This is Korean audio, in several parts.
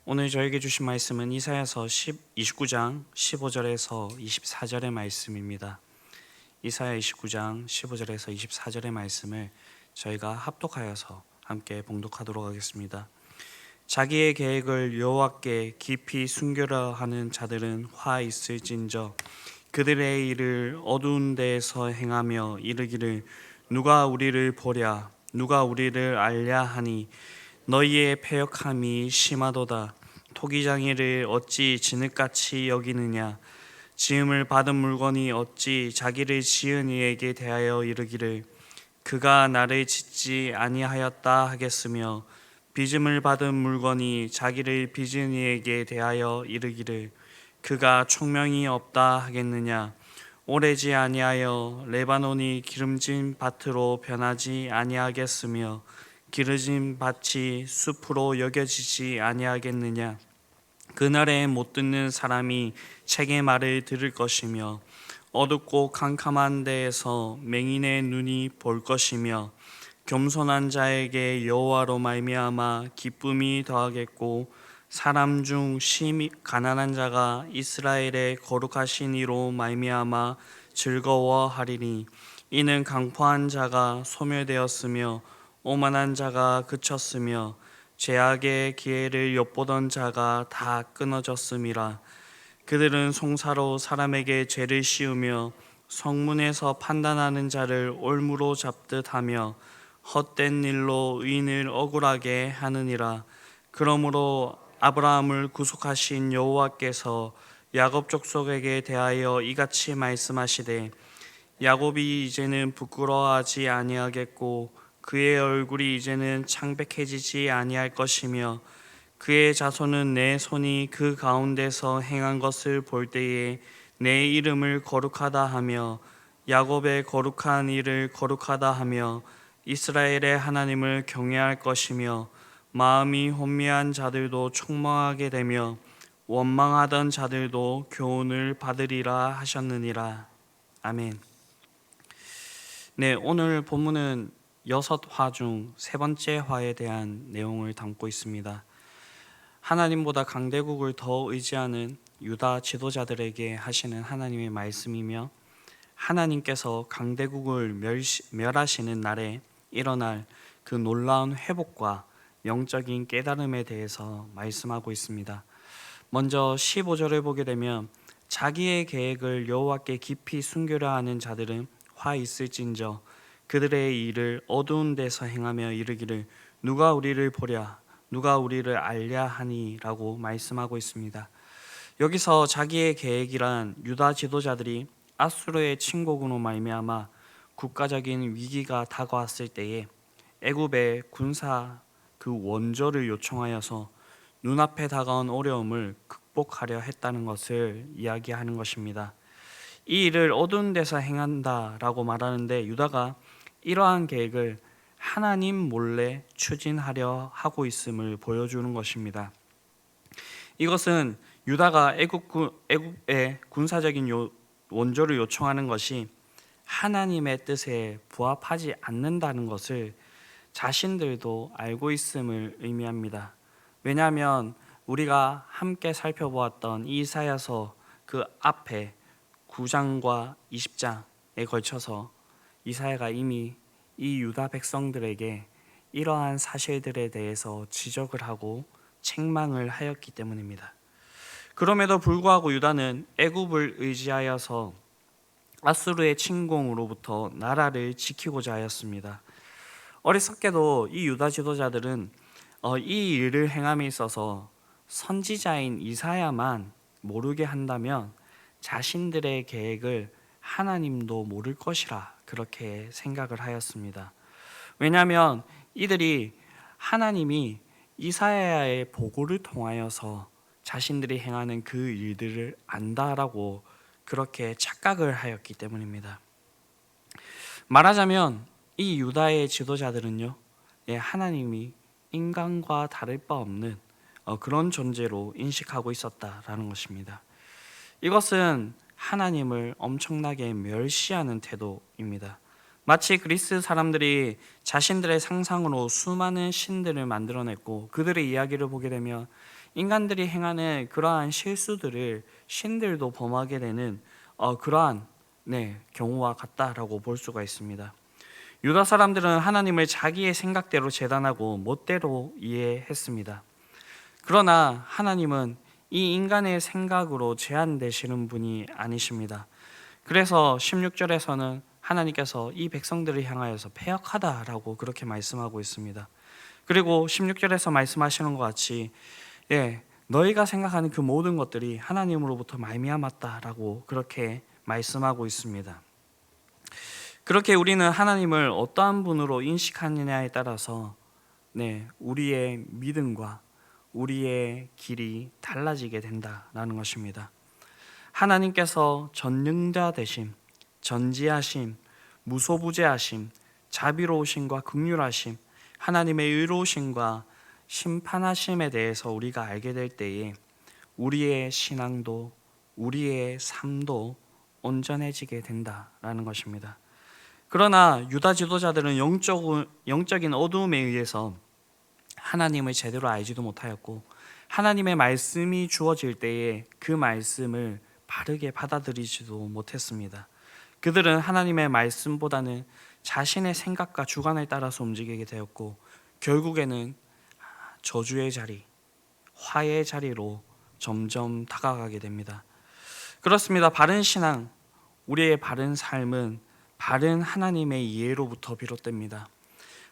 오늘 저에게 주신 말씀은 이사야서 29장 15절에서 24절의 말씀입니다. 이사야 29장 15절에서 24절의 말씀을 저희가 합독하여서 함께 봉독하도록 하겠습니다. 자기의 계획을 여호와께 깊이 숨기려 하는 자들은 화 있을진저. 그들의 일을 어두운 데에서 행하며 이르기를 누가 우리를 보랴, 누가 우리를 알랴 하니 너희의 패역함이 심하도다. 토기장이를 어찌 진흙같이 여기느냐. 지음을 받은 물건이 어찌 자기를 지은 이에게 대하여 이르기를 그가 나를 짓지 아니하였다 하겠으며, 빚음을 받은 물건이 자기를 빚은 이에게 대하여 이르기를 그가 총명이 없다 하겠느냐. 오래지 아니하여 레바논이 기름진 밭으로 변하지 아니하겠으며, 기름진 밭이 숲으로 여겨지지 아니하겠느냐. 그날에 못 듣는 사람이 책의 말을 들을 것이며, 어둡고 캄캄한 데에서 맹인의 눈이 볼 것이며, 겸손한 자에게 여호와로 말미암아 기쁨이 더하겠고, 사람 중 심히 가난한 자가 이스라엘의 거룩하신 이로 말미암아 즐거워하리니, 이는 강포한 자가 소멸되었으며 오만한 자가 그쳤으며 죄악의 기회를 엿보던 자가 다 끊어졌음이라. 그들은 송사로 사람에게 죄를 씌우며 성문에서 판단하는 자를 올무로 잡듯 하며 헛된 일로 의인을 억울하게 하느니라. 그러므로 아브라함을 구속하신 여호와께서 야곱 족속에게 대하여 이같이 말씀하시되 야곱이 이제는 부끄러워하지 아니하겠고 그의 얼굴이 이제는 창백해지지 아니할 것이며, 그의 자손은 내 손이 그 가운데서 행한 것을 볼 때에 내 이름을 거룩하다 하며 야곱의 거룩한 일을 거룩하다 하며 이스라엘의 하나님을 경외할 것이며, 마음이 혼미한 자들도 총망하게 되며 원망하던 자들도 교훈을 받으리라 하셨느니라. 아멘. 네, 오늘 본문은 6화 중 세 번째 화에 대한 내용을 담고 있습니다. 하나님보다 강대국을 더 의지하는 유다 지도자들에게 하시는 하나님의 말씀이며, 하나님께서 강대국을 멸하시는 날에 일어날 그 놀라운 회복과 영적인 깨달음에 대해서 말씀하고 있습니다. 먼저 15절을 보게 되면 자기의 계획을 여호와께 깊이 숨기려 하는 자들은 화 있을진저. 그들의 일을 어두운 데서 행하며 이르기를 누가 우리를 보랴, 누가 우리를 알랴 하니 라고 말씀하고 있습니다. 여기서 자기의 계획이란 유다 지도자들이 아수르의 침공으로 말미암아 국가적인 위기가 다가왔을 때에 애굽의 군사 그 원조를 요청하여서 눈앞에 다가온 어려움을 극복하려 했다는 것을 이야기하는 것입니다. 이 일을 어두운 데서 행한다라고 말하는데, 유다가 이러한 계획을 하나님 몰래 추진하려 하고 있음을 보여주는 것입니다. 이것은 유다가 애굽의 군사적인 원조를 요청하는 것이 하나님의 뜻에 부합하지 않는다는 것을 자신들도 알고 있음을 의미합니다. 왜냐하면 우리가 함께 살펴보았던 이사야서 그 앞에 9장과 20장에 걸쳐서 이사야가 이미 이 유다 백성들에게 이러한 사실들에 대해서 지적을 하고 책망을 하였기 때문입니다. 그럼에도 불구하고 유다는 애굽을 의지하여서 아수르의 침공으로부터 나라를 지키고자 하였습니다. 어리석게도 이 유다 지도자들은 이 일을 행함에 있어서 선지자인 이사야만 모르게 한다면 자신들의 계획을 하나님도 모를 것이라 그렇게 생각을 하였습니다. 왜냐하면 이들이 하나님이 이사야의 보고를 통하여서 자신들이 행하는 그 일들을 안다라고 그렇게 착각을 하였기 때문입니다. 말하자면 이 유다의 지도자들은요, 하나님이 인간과 다를 바 없는 그런 존재로 인식하고 있었다라는 것입니다. 이것은 하나님을 엄청나게 멸시하는 태도입니다. 마치 그리스 사람들이 자신들의 상상으로 수많은 신들을 만들어냈고 그들의 이야기를 보게 되면 인간들이 행하는 그러한 실수들을 신들도 범하게 되는 그러한 경우와 같다라고 볼 수가 있습니다. 유다 사람들은 하나님을 자기의 생각대로 재단하고 멋대로 이해했습니다. 그러나 하나님은 이 인간의 생각으로 제한되시는 분이 아니십니다. 그래서 16절에서는 하나님께서 이 백성들을 향하여서 패역하다라고 그렇게 말씀하고 있습니다. 그리고 16절에서 말씀하시는 것 같이 너희가 생각하는 그 모든 것들이 하나님으로부터 말미암았다라고 그렇게 말씀하고 있습니다. 그렇게 우리는 하나님을 어떠한 분으로 인식하느냐에 따라서 우리의 믿음과 우리의 길이 달라지게 된다라는 것입니다. 하나님께서 전능자 되심, 전지하심, 무소부재하심, 자비로우심과 긍휼하심, 하나님의 의로우심과 심판하심에 대해서 우리가 알게 될 때에 우리의 신앙도 우리의 삶도 온전해지게 된다라는 것입니다. 그러나 유다 지도자들은 영적인 어두움에 의해서 하나님을 제대로 알지도 못하였고 하나님의 말씀이 주어질 때에 그 말씀을 바르게 받아들이지도 못했습니다. 그들은 하나님의 말씀보다는 자신의 생각과 주관에 따라서 움직이게 되었고 결국에는 저주의 자리, 화해의 자리로 점점 다가가게 됩니다. 그렇습니다. 바른 신앙, 우리의 바른 삶은 바른 하나님의 이해로부터 비롯됩니다.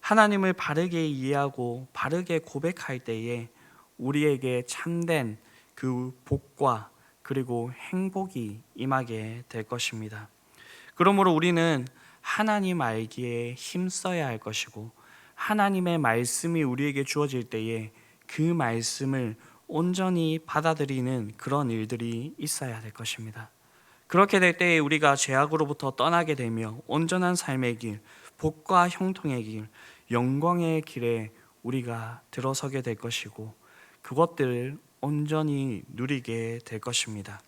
하나님을 바르게 이해하고 바르게 고백할 때에 우리에게 참된 그 복과 그리고 행복이 임하게 될 것입니다. 그러므로 우리는 하나님 알기에 힘써야 할 것이고 하나님의 말씀이 우리에게 주어질 때에 그 말씀을 온전히 받아들이는 그런 일들이 있어야 될 것입니다. 그렇게 될 때에 우리가 죄악으로부터 떠나게 되며 온전한 삶의 길, 복과 형통의 길, 영광의 길에 우리가 들어서게 될 것이고 그것들을 온전히 누리게 될 것입니다.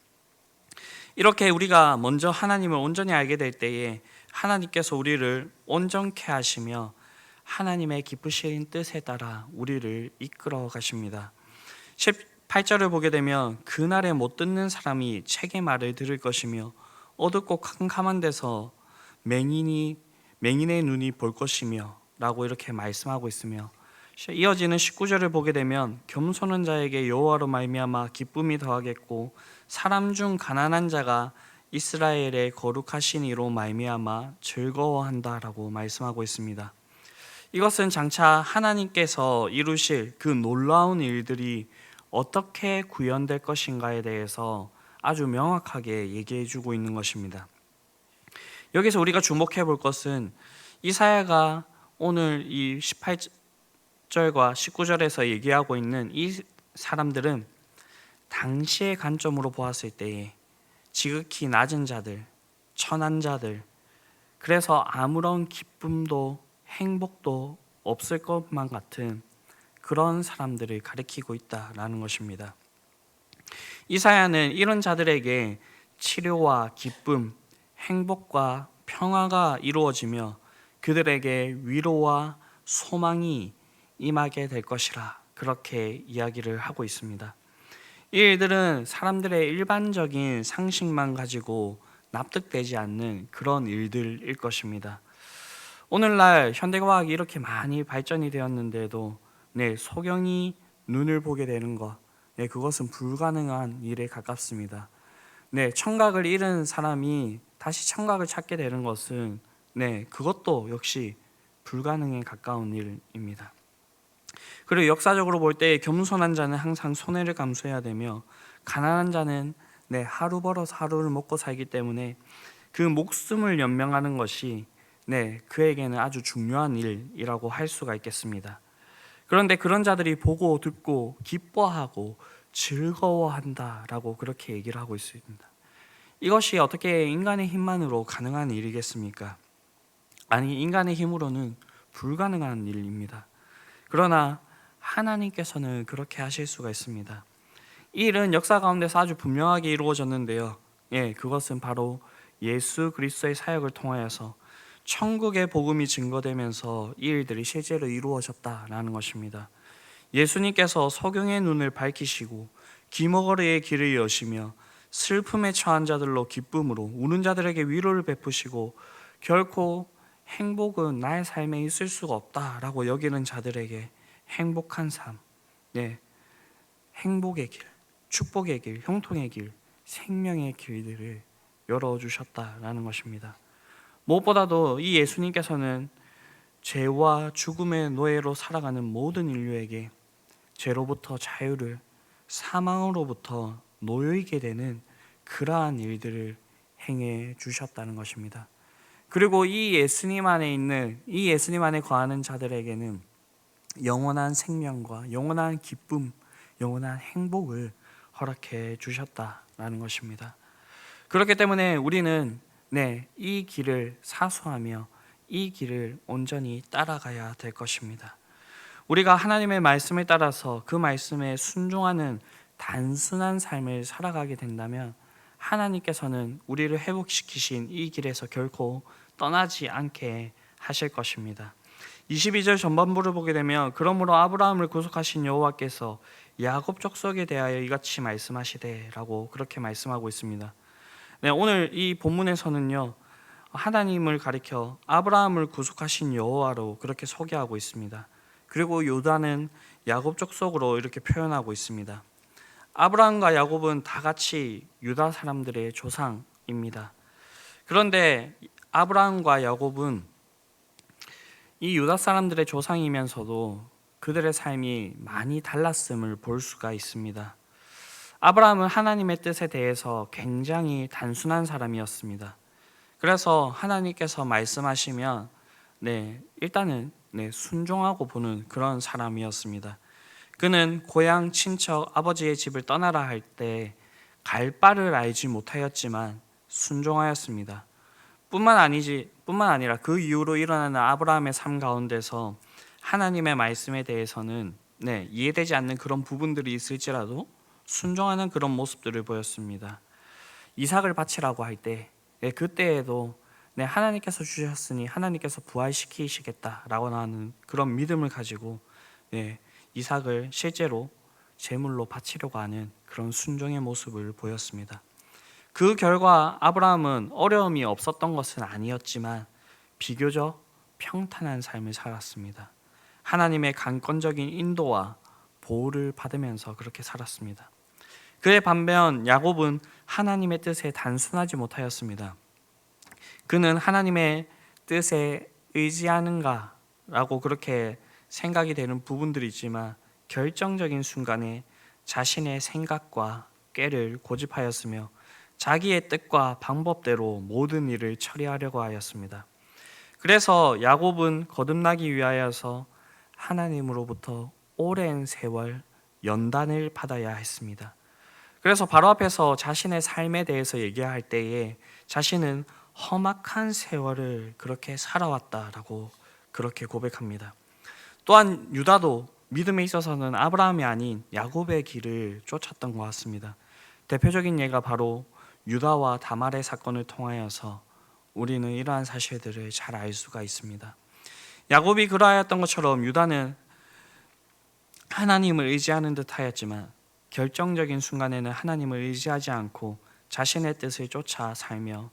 이렇게 우리가 먼저 하나님을 온전히 알게 될 때에 하나님께서 우리를 온전케 하시며 하나님의 기쁘신 뜻에 따라 우리를 이끌어 가십니다. 18절을 보게 되면 그날에 못 듣는 사람이 책의 말을 들을 것이며 어둡고 캄캄한 데서 맹인의 눈이 볼 것이며 라고 이렇게 말씀하고 있으며 이어지는 19절을 보게 되면 겸손한 자에게 여호와로 말미암아 기쁨이 더하겠고 사람 중 가난한 자가 이스라엘의 거룩하신 이로 말미암아 즐거워한다라고 말씀하고 있습니다. 이것은 장차 하나님께서 이루실 그 놀라운 일들이 어떻게 구현될 것인가에 대해서 아주 명확하게 얘기해 주고 있는 것입니다. 여기서 우리가 주목해 볼 것은 이사야가 오늘 이 18절과 19절에서 얘기하고 있는 이 사람들은 당시의 관점으로 보았을 때에 지극히 낮은 자들, 천한 자들, 그래서 아무런 기쁨도 행복도 없을 것만 같은 그런 사람들을 가리키고 있다라는 것입니다. 이사야는 이런 자들에게 치료와 기쁨, 행복과 평화가 이루어지며 그들에게 위로와 소망이 임하게 될 것이라 그렇게 이야기를 하고 있습니다. 이 일들은 사람들의 일반적인 상식만 가지고 납득되지 않는 그런 일들일 것입니다. 오늘날 현대과학이 이렇게 많이 발전이 되었는데도 소경이 눈을 보게 되는 것, 그것은 불가능한 일에 가깝습니다. 청각을 잃은 사람이 다시 청각을 찾게 되는 것은 그것도 역시 불가능에 가까운 일입니다. 그리고 역사적으로 볼 때 겸손한 자는 항상 손해를 감수해야 되며 가난한 자는 하루 벌어서 하루를 먹고 살기 때문에 그 목숨을 연명하는 것이 그에게는 아주 중요한 일이라고 할 수가 있겠습니다. 그런데 그런 자들이 보고 듣고 기뻐하고 즐거워한다라고 그렇게 얘기를 하고 있습니다. 이것이 어떻게 인간의 힘만으로 가능한 일이겠습니까? 아니, 인간의 힘으로는 불가능한 일입니다. 그러나 하나님께서는 그렇게 하실 수가 있습니다. 이 일은 역사 가운데서 아주 분명하게 이루어졌는데요. 그것은 바로 예수 그리스도의 사역을 통하여서 천국의 복음이 증거되면서 이 일들이 실제로 이루어졌다라는 것입니다. 예수님께서 소경의 눈을 밝히시고 귀머거리의 길을 여시며 슬픔에 처한 자들로 기쁨으로 우는 자들에게 위로를 베푸시고 결코 행복은 나의 삶에 있을 수가 없다라고 여기는 자들에게 행복한 삶, 네, 행복의 길, 축복의 길, 형통의 길, 생명의 길들을 열어주셨다라는 것입니다. 무엇보다도 이 예수님께서는 죄와 죽음의 노예로 살아가는 모든 인류에게 죄로부터 자유를, 사망으로부터 놓이게 되는 그러한 일들을 행해 주셨다는 것입니다. 그리고 이 예수님 안에 거하는 자들에게는 영원한 생명과 영원한 기쁨, 영원한 행복을 허락해 주셨다라는 것입니다. 그렇기 때문에 우리는 이 길을 사수하며 이 길을 온전히 따라가야 될 것입니다. 우리가 하나님의 말씀을 따라서 그 말씀에 순종하는 단순한 삶을 살아가게 된다면 하나님께서는 우리를 회복시키신 이 길에서 결코 떠나지 않게 하실 것입니다. 22절 전반부를 보게 되면 그러므로 아브라함을 구속하신 여호와께서 야곱 족속에 대하여 이같이 말씀하시되라고 그렇게 말씀하고 있습니다. 오늘 이 본문에서는요, 하나님을 가리켜 아브라함을 구속하신 여호와로 그렇게 소개하고 있습니다. 그리고 요단은 야곱 족속으로 이렇게 표현하고 있습니다. 아브라함과 야곱은 다 같이 유다 사람들의 조상입니다. 그런데 아브라함과 야곱은 이 유다 사람들의 조상이면서도 그들의 삶이 많이 달랐음을 볼 수가 있습니다. 아브라함은 하나님의 뜻에 대해서 굉장히 단순한 사람이었습니다. 그래서 하나님께서 말씀하시면 일단은 순종하고 보는 그런 사람이었습니다. 그는 고향 친척 아버지의 집을 떠나라 할 때 갈 바를 알지 못하였지만 순종하였습니다. 뿐만 아니라 그 이후로 일어나는 아브라함의 삶 가운데서 하나님의 말씀에 대해서는 이해되지 않는 그런 부분들이 있을지라도 순종하는 그런 모습들을 보였습니다. 이삭을 바치라고 할 때 그때에도 하나님께서 주셨으니 하나님께서 부활시키시겠다라고 하는 그런 믿음을 가지고 이삭을 실제로 제물로 바치려고 하는 그런 순종의 모습을 보였습니다. 그 결과 아브라함은 어려움이 없었던 것은 아니었지만 비교적 평탄한 삶을 살았습니다. 하나님의 강권적인 인도와 보호를 받으면서 그렇게 살았습니다. 그에 반면 야곱은 하나님의 뜻에 단순하지 못하였습니다. 그는 하나님의 뜻에 의지하는가라고 그렇게 생각이 되는 부분들이 있지만 결정적인 순간에 자신의 생각과 꾀를 고집하였으며 자기의 뜻과 방법대로 모든 일을 처리하려고 하였습니다. 그래서 야곱은 거듭나기 위하여서 하나님으로부터 오랜 세월 연단을 받아야 했습니다. 그래서 바로 앞에서 자신의 삶에 대해서 얘기할 때에 자신은 험악한 세월을 그렇게 살아왔다라고 그렇게 고백합니다. 또한 유다도 믿음에 있어서는 아브라함이 아닌 야곱의 길을 쫓았던 것 같습니다. 대표적인 예가 바로 유다와 다말의 사건을 통하여서 우리는 이러한 사실들을 잘 알 수가 있습니다. 야곱이 그러하였던 것처럼 유다는 하나님을 의지하는 듯 하였지만 결정적인 순간에는 하나님을 의지하지 않고 자신의 뜻을 쫓아 살며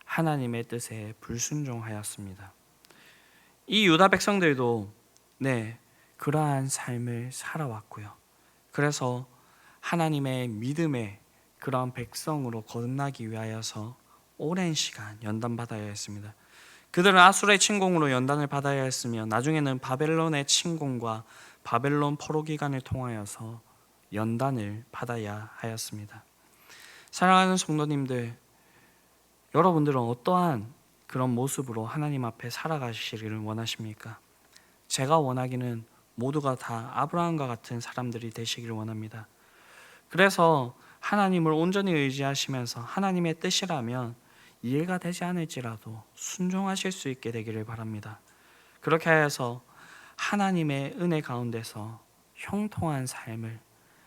하나님의 뜻에 불순종하였습니다. 이 유다 백성들도 그러한 삶을 살아왔고요. 그래서 하나님의 믿음의 그러한 백성으로 거듭나기 위하여서 오랜 시간 연단받아야 했습니다. 그들은 아수르의 침공으로 연단을 받아야 했으며 나중에는 바벨론의 침공과 바벨론 포로 기간을 통하여서 연단을 받아야 하였습니다. 사랑하는 성도님들, 여러분들은 어떠한 그런 모습으로 하나님 앞에 살아가시기를 원하십니까? 제가 원하기는 모두가 다 아브라함과 같은 사람들이 되시기를 원합니다. 그래서 하나님을 온전히 의지하시면서 하나님의 뜻이라면 이해가 되지 않을지라도 순종하실 수 있게 되기를 바랍니다. 그렇게 하여서 하나님의 은혜 가운데서 형통한 삶을,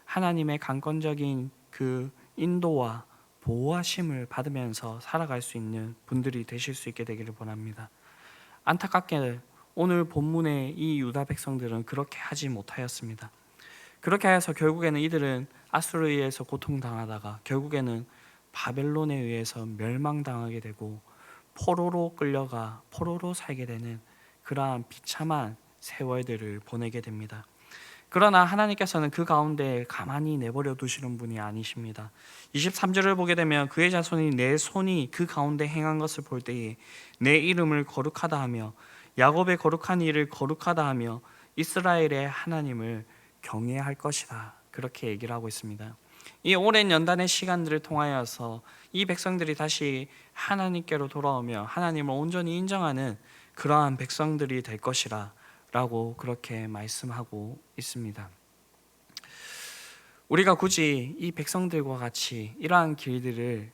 하나님의 강권적인 그 인도와 보호하심을 받으면서 살아갈 수 있는 분들이 되실 수 있게 되기를 원합니다. 안타깝게 오늘 본문의 이 유다 백성들은 그렇게 하지 못하였습니다. 그렇게 해서 결국에는 이들은 아수르에 의해서 고통당하다가 결국에는 바벨론에 의해서 멸망당하게 되고 포로로 끌려가 포로로 살게 되는 그러한 비참한 세월들을 보내게 됩니다. 그러나 하나님께서는 그 가운데 가만히 내버려 두시는 분이 아니십니다. 23절을 보게 되면 그의 자손이 내 손이 그 가운데 행한 것을 볼 때에 내 이름을 거룩하다 하며 야곱의 거룩한 일을 거룩하다 하며 이스라엘의 하나님을 경외할 것이다. 그렇게 얘기를 하고 있습니다. 이 오랜 연단의 시간들을 통하여서 이 백성들이 다시 하나님께로 돌아오며 하나님을 온전히 인정하는 그러한 백성들이 될 것이라 라고 그렇게 말씀하고 있습니다. 우리가 굳이 이 백성들과 같이 이러한 길들을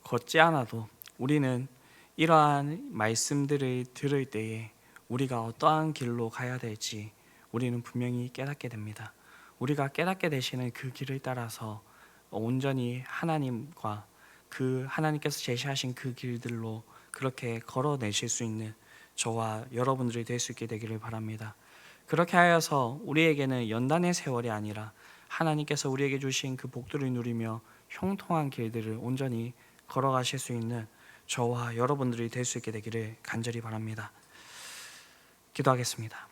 걷지 않아도 우리는 이러한 말씀들을 들을 때에 우리가 어떠한 길로 가야 될지 우리는 분명히 깨닫게 됩니다. 우리가 깨닫게 되시는 그 길을 따라서 온전히 하나님과 그 하나님께서 제시하신 그 길들로 그렇게 걸어내실 수 있는 저와 여러분들이 될 수 있게 되기를 바랍니다. 그렇게 하여서 우리에게는 연단의 세월이 아니라 하나님께서 우리에게 주신 그 복들을 누리며 형통한 길들을 온전히 걸어가실 수 있는 저와 여러분들이 될 수 있게 되기를 간절히 바랍니다. 기도하겠습니다.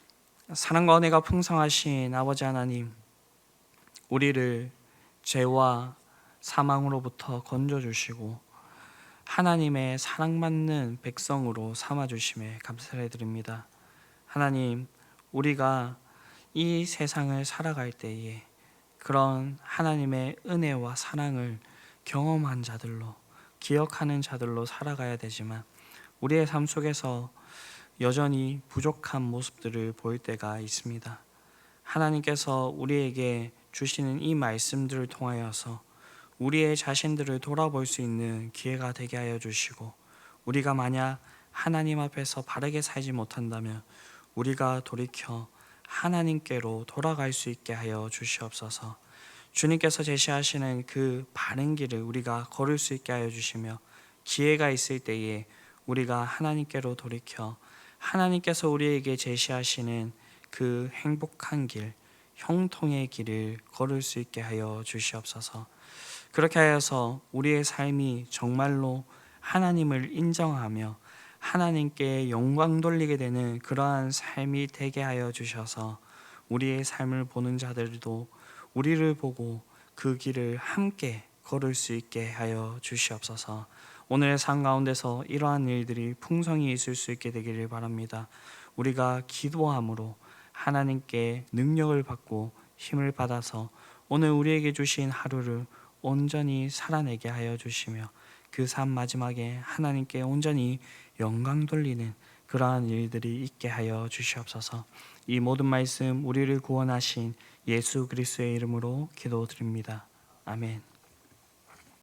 사랑과 은혜가 풍성하신 아버지 하나님, 우리를 죄와 사망으로부터 건져주시고 하나님의 사랑받는 백성으로 삼아주심에 감사를 드립니다. 하나님, 우리가 이 세상을 살아갈 때에 그런 하나님의 은혜와 사랑을 경험한 자들로, 기억하는 자들로 살아가야 되지만 우리의 삶 속에서 여전히 부족한 모습들을 보일 때가 있습니다. 하나님께서 우리에게 주시는 이 말씀들을 통하여서 우리의 자신들을 돌아볼 수 있는 기회가 되게 하여 주시고, 우리가 만약 하나님 앞에서 바르게 살지 못한다면 우리가 돌이켜 하나님께로 돌아갈 수 있게 하여 주시옵소서. 주님께서 제시하시는 그 바른 길을 우리가 걸을 수 있게 하여 주시며, 기회가 있을 때에 우리가 하나님께로 돌이켜 하나님께서 우리에게 제시하시는 그 행복한 길, 형통의 길을 걸을 수 있게 하여 주시옵소서. 그렇게 하여서 우리의 삶이 정말로 하나님을 인정하며 하나님께 영광 돌리게 되는 그러한 삶이 되게 하여 주셔서 우리의 삶을 보는 자들도 우리를 보고 그 길을 함께 걸을 수 있게 하여 주시옵소서. 오늘의 삶 가운데서 이러한 일들이 풍성히 있을 수 있게 되기를 바랍니다. 우리가 기도함으로 하나님께 능력을 받고 힘을 받아서 오늘 우리에게 주신 하루를 온전히 살아내게 하여 주시며 그 삶 마지막에 하나님께 온전히 영광 돌리는 그러한 일들이 있게 하여 주시옵소서. 이 모든 말씀 우리를 구원하신 예수 그리스도의 이름으로 기도드립니다. 아멘.